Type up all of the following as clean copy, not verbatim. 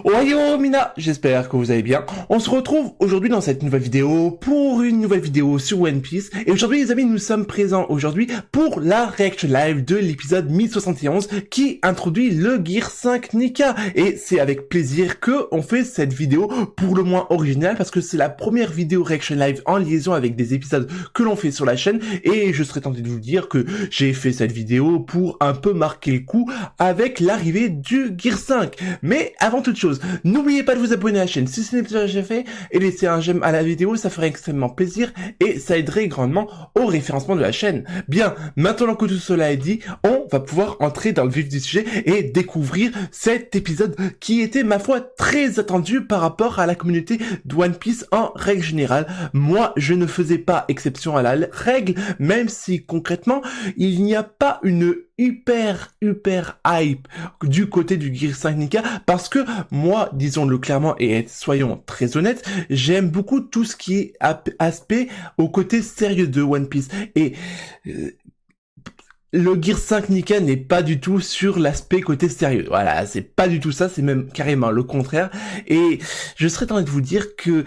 Ohio Mina, j'espère que vous allez bien. On se retrouve aujourd'hui dans cette nouvelle vidéo pour une nouvelle vidéo sur One Piece. Et aujourd'hui les amis, nous sommes présents aujourd'hui pour la reaction live de l'épisode 1071 qui introduit le Gear 5 Nika. Et c'est avec plaisir que on fait cette vidéo pour le moins originale parce que c'est la première vidéo reaction live en liaison avec des épisodes que l'on fait sur la chaîne. Et je serais tenté de vous dire que j'ai fait cette vidéo pour un peu marquer le coup avec l'arrivée du Gear 5. Mais avant toute chose, n'oubliez pas de vous abonner à la chaîne si ce n'est pas déjà fait et laisser un j'aime à la vidéo, ça ferait extrêmement plaisir et ça aiderait grandement au référencement de la chaîne. Bien, maintenant que tout cela est dit, on va pouvoir entrer dans le vif du sujet et découvrir cet épisode qui était, ma foi, très attendu par rapport à la communauté de One Piece en règle générale. Moi, je ne faisais pas exception à la règle, même si concrètement, il n'y a pas une hyper hype du côté du Gear 5 Nika parce que moi, disons-le clairement et soyons très honnêtes, j'aime beaucoup tout ce qui est aspect au côté sérieux de One Piece et le Gear 5 Nika n'est pas du tout sur l'aspect côté sérieux. Voilà, c'est pas du tout ça, c'est même carrément le contraire. Et je serais tenté de vous dire que,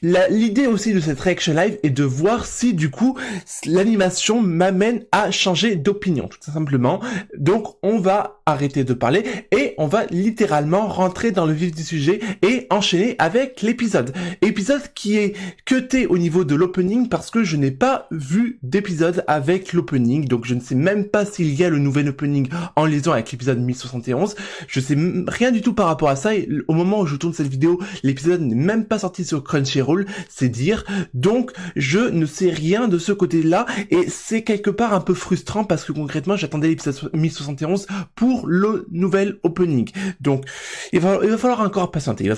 l'idée aussi de cette reaction live est de voir si du coup l'animation m'amène à changer d'opinion tout simplement. Donc on va arrêter de parler et on va littéralement rentrer dans le vif du sujet et enchaîner avec l'épisode. Épisode qui est cuté au niveau de l'opening parce que je n'ai pas vu d'épisode avec l'opening, donc je ne sais même pas s'il y a le nouvel opening en liaison avec l'épisode 1071. Je sais rien du tout par rapport à ça et au moment où je tourne cette vidéo, l'épisode n'est même pas sorti sur Crunchyroll, c'est dire. Donc je ne sais rien de ce côté-là et c'est quelque part un peu frustrant parce que concrètement j'attendais l'épisode 1071 pour le nouvel opening. Donc il va falloir encore patienter,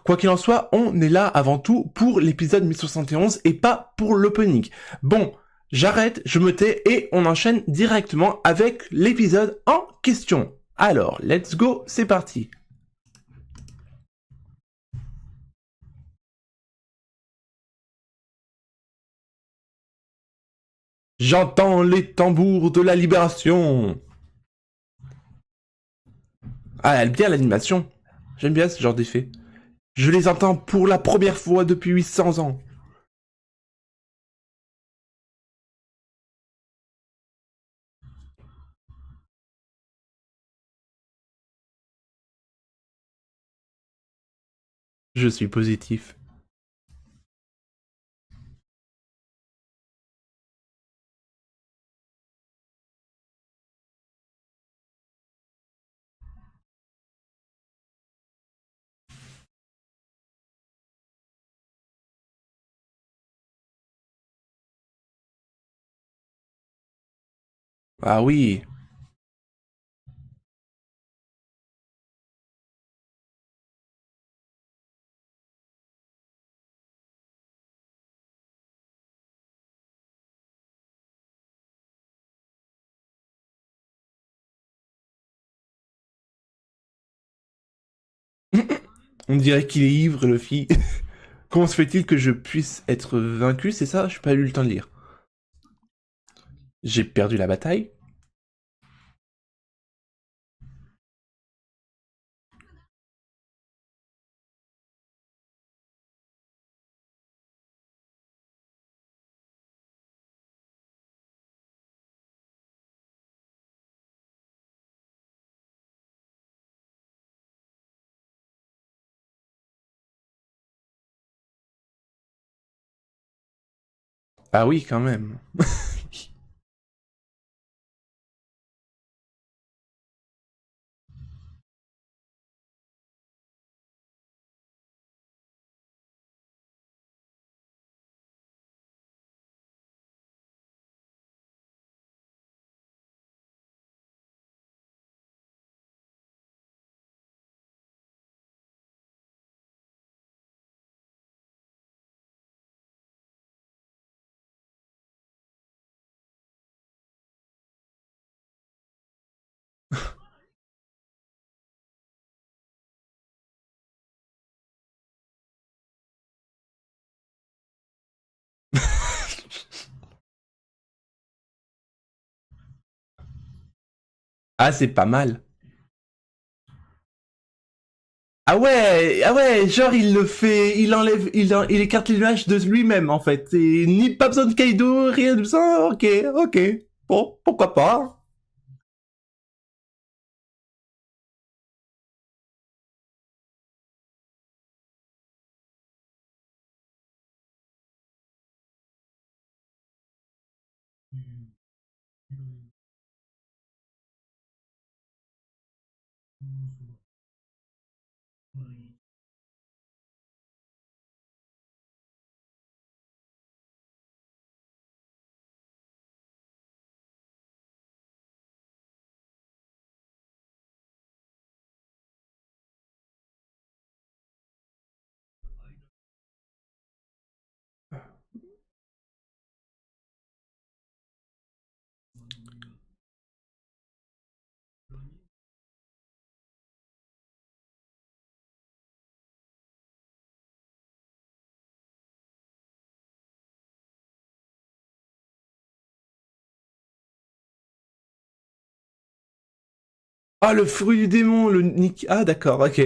Quoi qu'il en soit, on est là avant tout pour l'épisode 1071 et pas pour l'opening. Bon, j'arrête, je me tais et on enchaîne directement avec l'épisode en question. Alors, let's go, c'est parti. J'entends les tambours de la libération. Ah, elle aime bien l'animation. J'aime bien ce genre d'effet. Je les entends pour la première fois depuis 800 ans. Je suis positif. Ah oui. On dirait qu'il est ivre, le fille. Comment se fait-il que je puisse être vaincu, c'est ça? Je n'ai pas eu le temps de lire. J'ai perdu la bataille? Ah oui, quand même. Ah, c'est pas mal. Ah ouais, genre il le fait, il enlève, il écarte l'image de lui-même en fait. Et ni pas besoin de Kaido, rien de ça. Ok, ok. Bon, pourquoi pas. Ah, le fruit du démon, le Nick. Ah, d'accord, ok.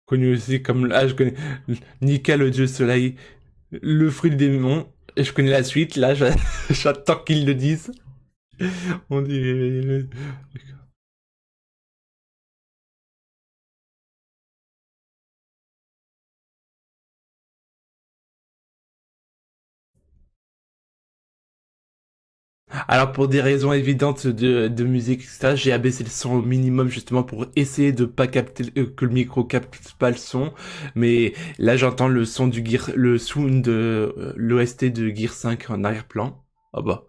Connu aussi comme, ah, je connais Nika, le dieu soleil, le fruit du démon. Et je connais la suite, là, j'attends qu'ils le disent. On dit... Alors pour des raisons évidentes de musique, etc., j'ai abaissé le son au minimum justement pour essayer de pas capter que le micro capte pas le son. Mais là j'entends le son du Gear, le sound de l'OST de Gear 5 en arrière-plan. Ah bah.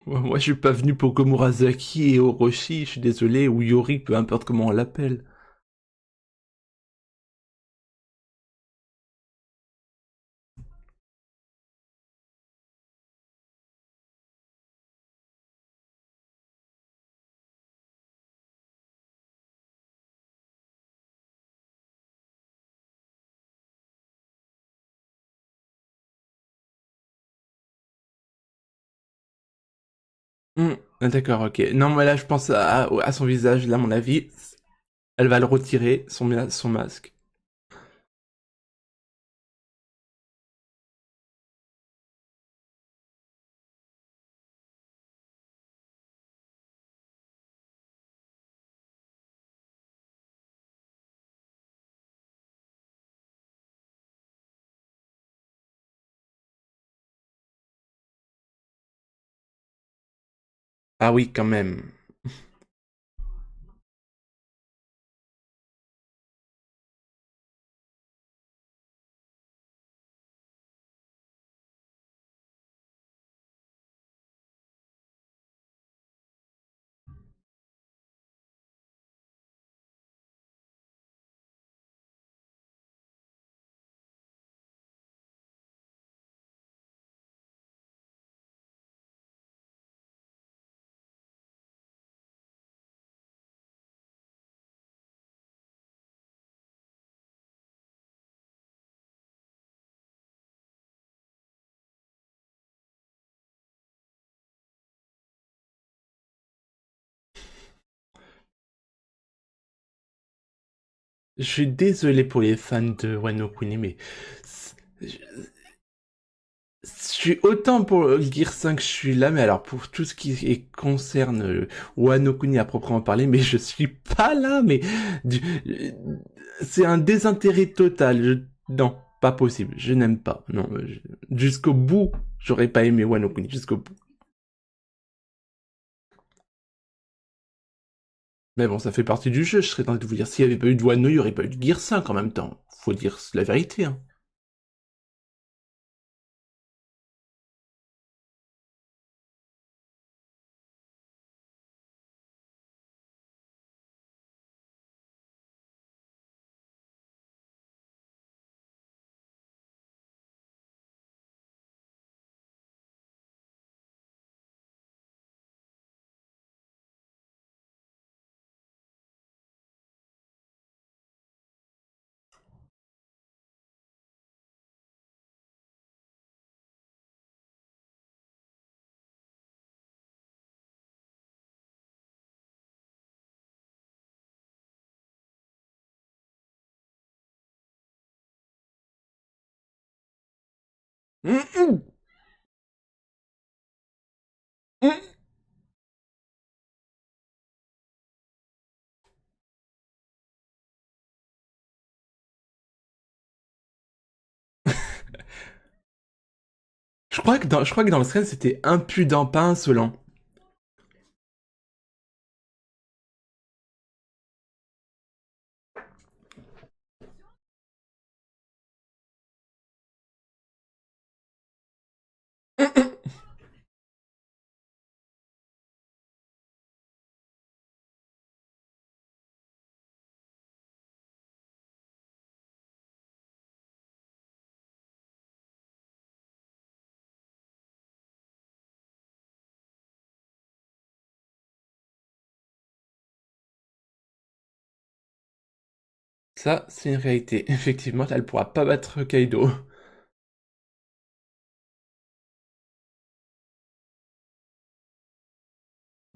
Moi je suis pas venu pour Komurasaki et Orochi, je suis désolé, ou Yori, peu importe comment on l'appelle. D'accord, ok. Non mais là je pense à son visage, là à mon avis, elle va le retirer, son masque. Ah oui, quand même. Je suis désolé pour les fans de Wano Kuni, mais je je suis autant pour Gear 5, je suis là, mais alors pour tout ce qui concerne Wano Kuni à proprement parler, mais je suis pas là, mais du- euh, c'est un désintérêt total. Non, pas possible. Je n'aime pas. Non, jusqu'au bout, j'aurais pas aimé Wano Kuni jusqu'au bout. Mais bon, ça fait partie du jeu, je serais tenté de vous dire, s'il n'y avait pas eu de Wano, il n'y aurait pas eu de Gear 5 en même temps. Faut dire la vérité, hein. Hum, hum, hum. Je crois que dans le scène, c'était impudent, pas insolent. Ça, c'est une réalité. Effectivement, elle pourra pas battre Kaido.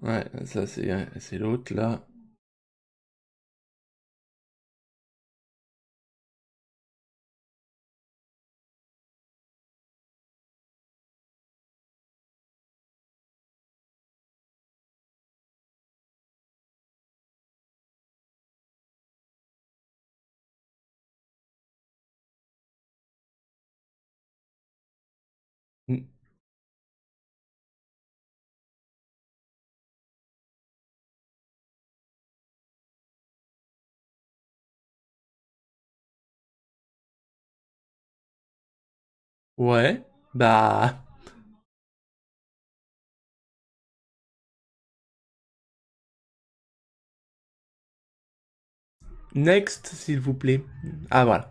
Ouais, ça c'est l'autre là. Mm. Ouais, bah... Next, s'il vous plaît. Ah, voilà.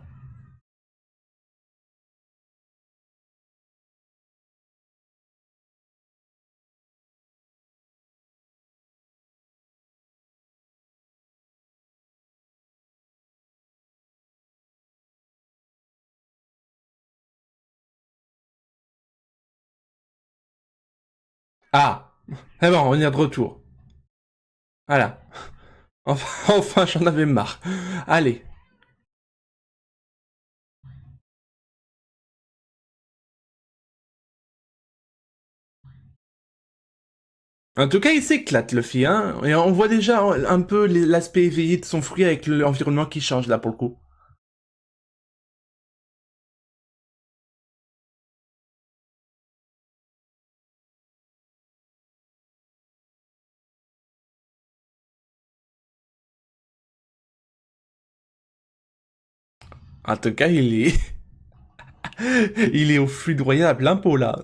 Ah! Eh bon, on y est de retour. Voilà. Enfin, enfin j'en avais marre. Allez. En tout cas, il s'éclate, le film, hein. Et on voit déjà un peu l'aspect éveillé de son fruit avec l'environnement qui change, là, pour le coup. En tout cas, il est... il est au foudroyant à plein pot, là.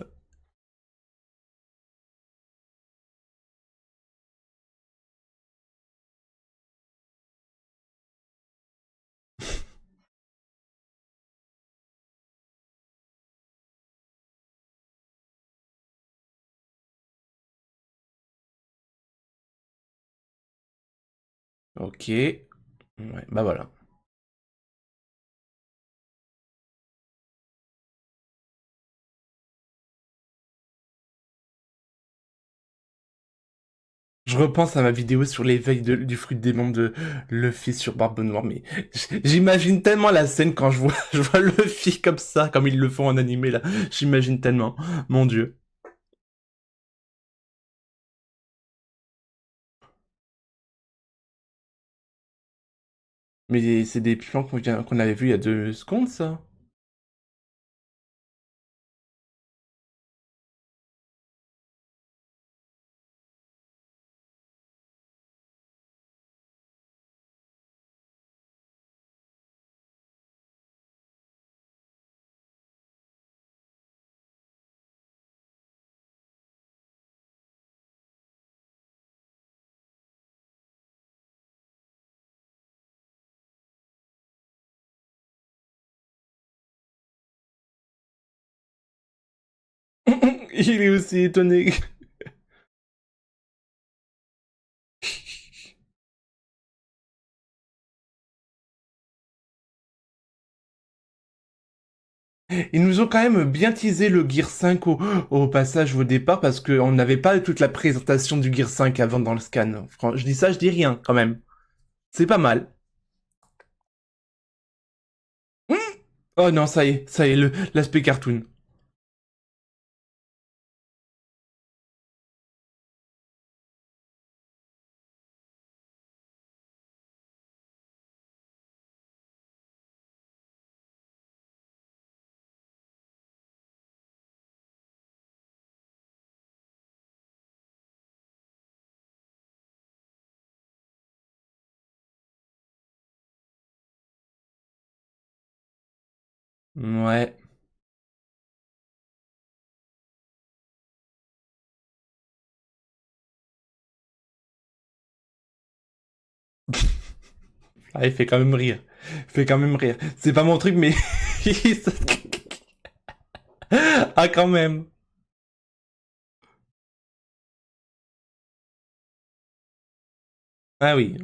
Ok. Ouais, bah voilà. Je repense à ma vidéo sur l'éveil du fruit des démon de Luffy sur Barbe Noire, mais j'imagine tellement la scène quand je vois, je vois Luffy comme ça, comme ils le font en animé là. J'imagine tellement. Mon Dieu. Mais c'est des plans qu'on avait vus il y a 2 secondes, ça. Il est aussi étonné. Ils nous ont quand même bien teasé le Gear 5 au passage au départ parce qu'on n'avait pas toute la présentation du Gear 5 avant dans le scan. Je dis ça, je dis rien quand même. C'est pas mal. Hmm. Oh non, ça y est, l'aspect cartoon. Ouais. Ah, il fait quand même rire. Il fait quand même rire. C'est pas mon truc, mais... ah, quand même. Ah oui.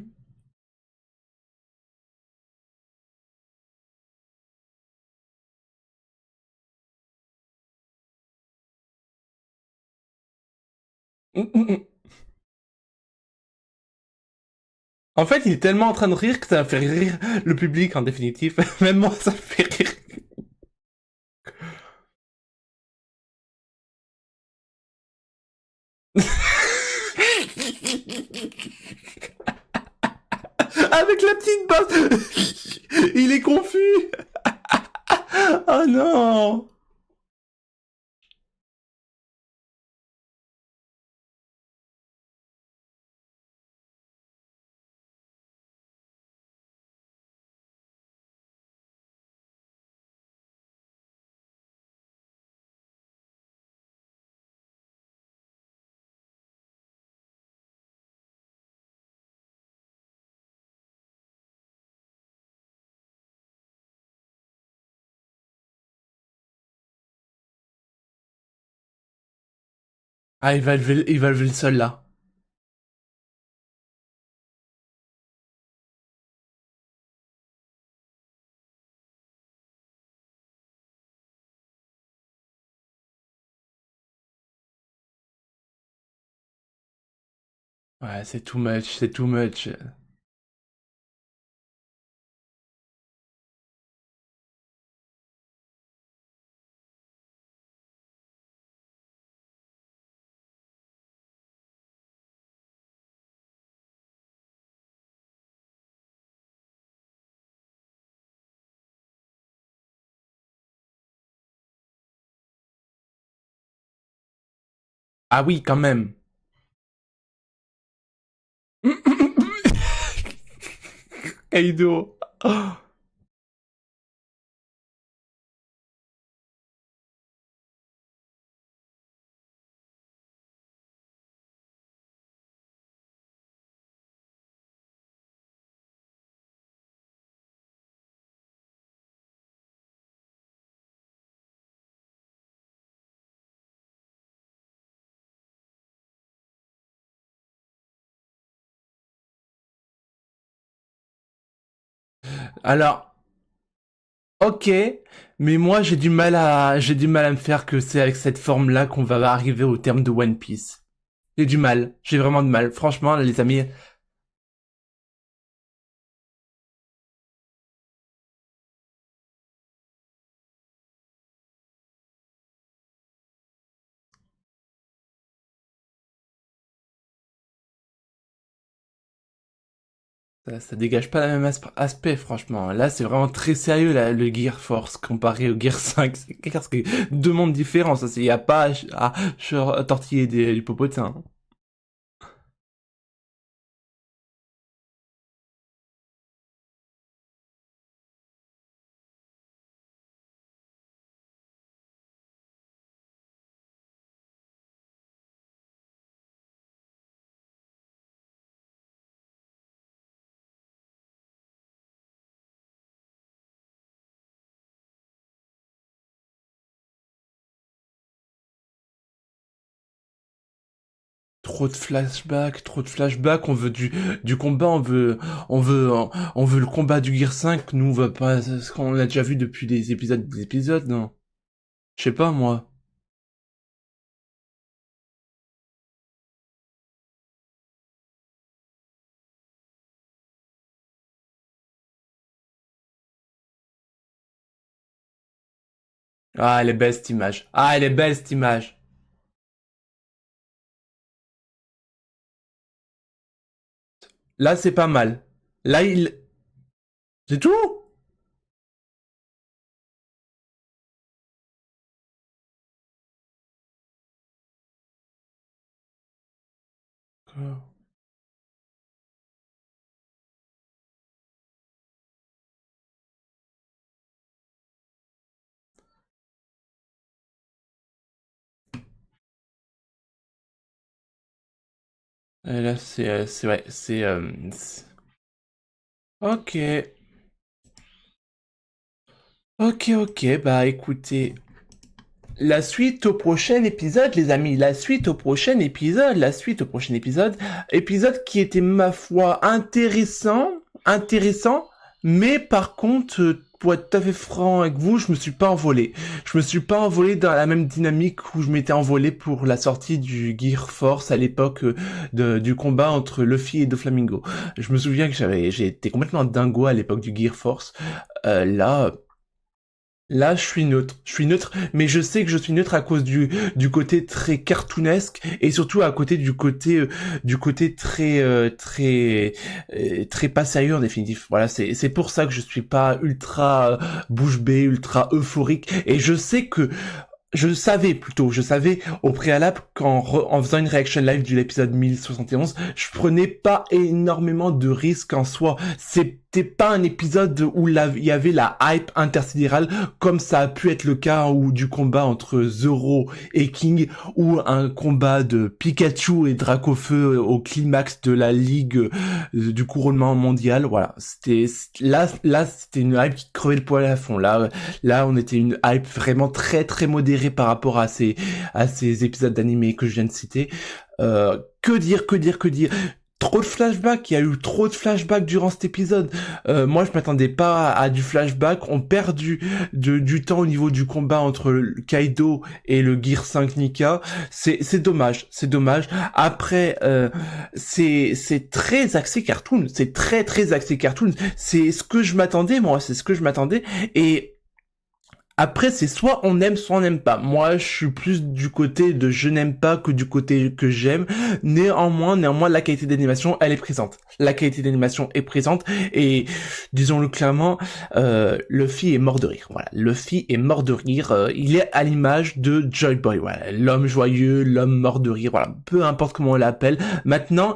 En fait, il est tellement en train de rire que ça fait rire le public en définitive. Même moi, ça me fait rire. Avec la petite bosse. Il est confus. Oh non. Ah, il va lever le sol là. Ouais, c'est too much, c'est too much. Ah oui, quand même. Kaido. Oh. Alors, ok, mais moi j'ai du mal à me faire que c'est avec cette forme-là qu'on va arriver au terme de One Piece. J'ai du mal, j'ai vraiment de mal. Franchement, les amis, ça dégage pas le même aspect, franchement. Là, c'est vraiment très sérieux, là, le Gear Force, comparé au Gear 5. C'est presque deux mondes différents, ça. Il y a pas à tortiller du popotin. trop de flashbacks, on veut du combat, on veut le combat du Gear 5, nous on va pas, ce qu'on a déjà vu depuis des épisodes, non? Je sais pas, moi. Ah, elle est belle cette image. Ah, elle est belle cette image. Là, c'est pas mal. Là, c'est tout? Et là, c'est ouais, ok. Ok, bah écoutez, la suite au prochain épisode, les amis, la suite au prochain épisode, épisode qui était, ma foi, intéressant, mais par contre, pour être tout à fait franc avec vous, je me suis pas envolé. Je me suis pas envolé dans la même dynamique où je m'étais envolé pour la sortie du Gear Force à l'époque du combat entre Luffy et Doflamingo. Je me souviens que j'ai été complètement dingo à l'époque du Gear Force. Là, Là, je suis neutre, mais je sais que je suis neutre à cause du côté très cartoonesque et surtout à côté du côté très pas sérieux en définitive. Voilà, c'est pour ça que je suis pas ultra bouche bée, ultra euphorique et je savais au préalable en faisant une reaction live de l'épisode 1071, je prenais pas énormément de risques en soi. C'était pas un épisode où il y avait la hype intersidérale comme ça a pu être le cas ou du combat entre Zoro et King ou un combat de Pikachu et Dracofeu au climax de la ligue du couronnement mondial. Voilà, c'était une hype qui crevait le poil à fond. Là, on était une hype vraiment très modérée par rapport à ces épisodes d'animé que je viens de citer. Que dire? Trop de flashbacks, il y a eu trop de flashbacks durant cet épisode. Moi, je m'attendais pas à du flashback. On perd du temps au niveau du combat entre le Kaido et le Gear 5 Nika. C'est dommage, c'est dommage. Après, c'est très axé cartoon. C'est très axé cartoon. C'est ce que je m'attendais, moi. C'est ce que je m'attendais. Et après, c'est soit on n'aime pas. Moi, je suis plus du côté de je n'aime pas que du côté que j'aime. Néanmoins, la qualité d'animation, elle est présente. La qualité d'animation est présente et disons-le clairement, Luffy est mort de rire. Voilà, Luffy est mort de rire. Il est à l'image de Joy Boy. Voilà, l'homme joyeux, l'homme mort de rire. Voilà, peu importe comment on l'appelle. Maintenant,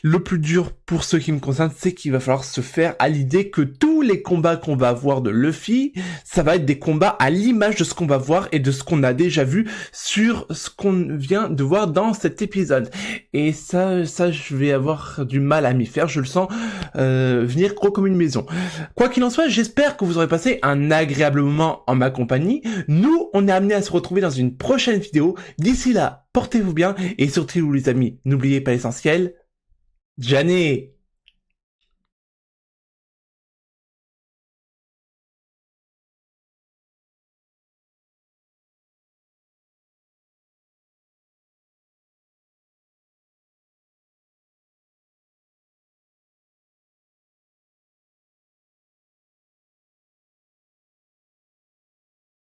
le plus dur pour ceux qui me concernent, c'est qu'il va falloir se faire à l'idée que tous les combats qu'on va avoir de Luffy, ça va être des combats à l'image de ce qu'on va voir et de ce qu'on a déjà vu sur ce qu'on vient de voir dans cet épisode. Et ça, je vais avoir du mal à m'y faire, je le sens venir gros comme une maison. Quoi qu'il en soit, j'espère que vous aurez passé un agréable moment en ma compagnie. Nous, on est amenés à se retrouver dans une prochaine vidéo. D'ici là, portez-vous bien et surtout les amis, n'oubliez pas l'essentiel. Jané